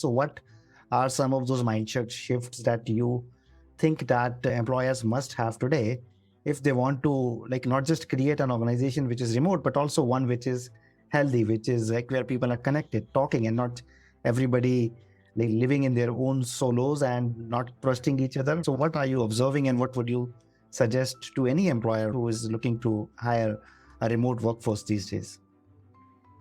So what are some of those mindset shifts that you think that employers must have today if they want to like not just create an organization which is remote, but also one which is healthy, which is like where people are connected, talking, and not everybody like living in their own solos and not trusting each other. So what are you observing and what would you suggest to any employer who is looking to hire a remote workforce these days?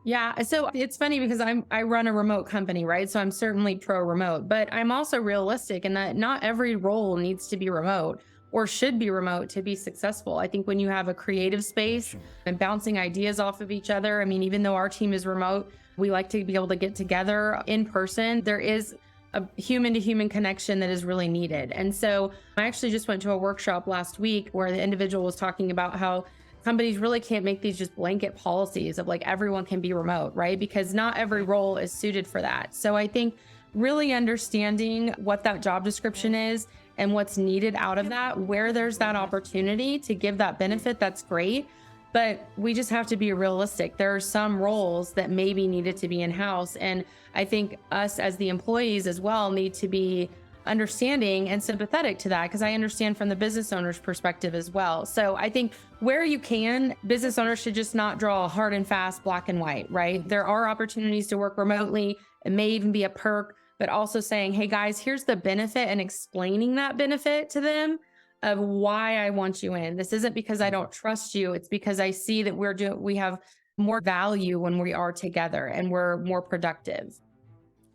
Yeah, so it's funny because I run a remote company, right? So I'm certainly pro remote, but I'm also realistic in that not every role needs to be remote or should be remote to be successful. I think when you have a creative space and bouncing ideas off of each other, I mean, even though our team is remote, we like to be able to get together in person. There is a human to human connection that is really needed. And so I actually just went to a workshop last week where the individual was talking about how companies really can't make these just blanket policies of like everyone can be remote, right? Because not every role is suited for that. So I think really understanding what that job description is and what's needed out of that, where there's that opportunity to give that benefit, that's great. But we just have to be realistic. There are some roles that maybe needed to be in-house. And I think us as the employees as well need to be understanding and sympathetic to that because I understand from the business owner's perspective as well. So I think where you can, business owners should just not draw a hard and fast black and white, right? There are opportunities to work remotely. It may even be a perk, but also saying, hey guys, here's the benefit and explaining that benefit to them of why I want you in. This isn't because I don't trust you. It's because I see that we have more value when we are together and we're more productive.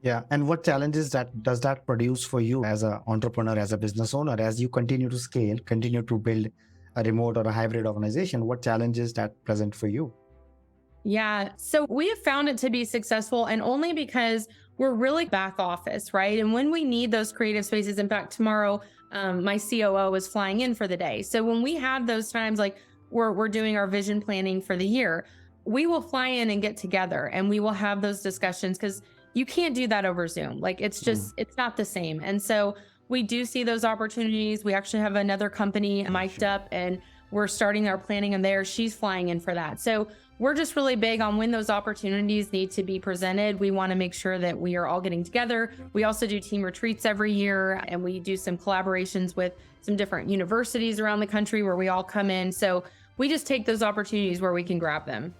Yeah. And what challenges that does that produce for you as an entrepreneur, as a business owner, as you continue to scale, continue to build a remote or a hybrid organization? What challenges that present for you? Yeah. So we have found it to be successful and only because we're really back office, right? And when we need those creative spaces, in fact, tomorrow, my COO is flying in for the day. So when we have those times, like we're doing our vision planning for the year, we will fly in and get together and we will have those discussions because you can't do that over Zoom. Like Mm. it's not the same. And so we do see those opportunities. We actually have another company mic'd up and we're starting our planning and there she's flying in for that. So we're just really big on when those opportunities need to be presented. We want to make sure that we are all getting together. We also do team retreats every year and we do some collaborations with some different universities around the country where we all come in. So we just take those opportunities where we can grab them.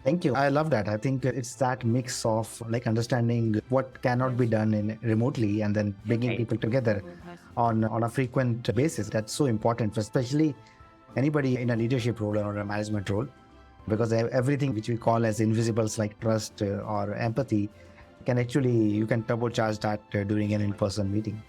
Thank you. I love that. I think it's that mix of like understanding what cannot be done in remotely and then bringing Right. people together on a frequent basis. That's so important, for especially anybody in a leadership role or a management role, because everything which we call as invisibles like trust or empathy can actually, you can turbocharge that during an in-person meeting.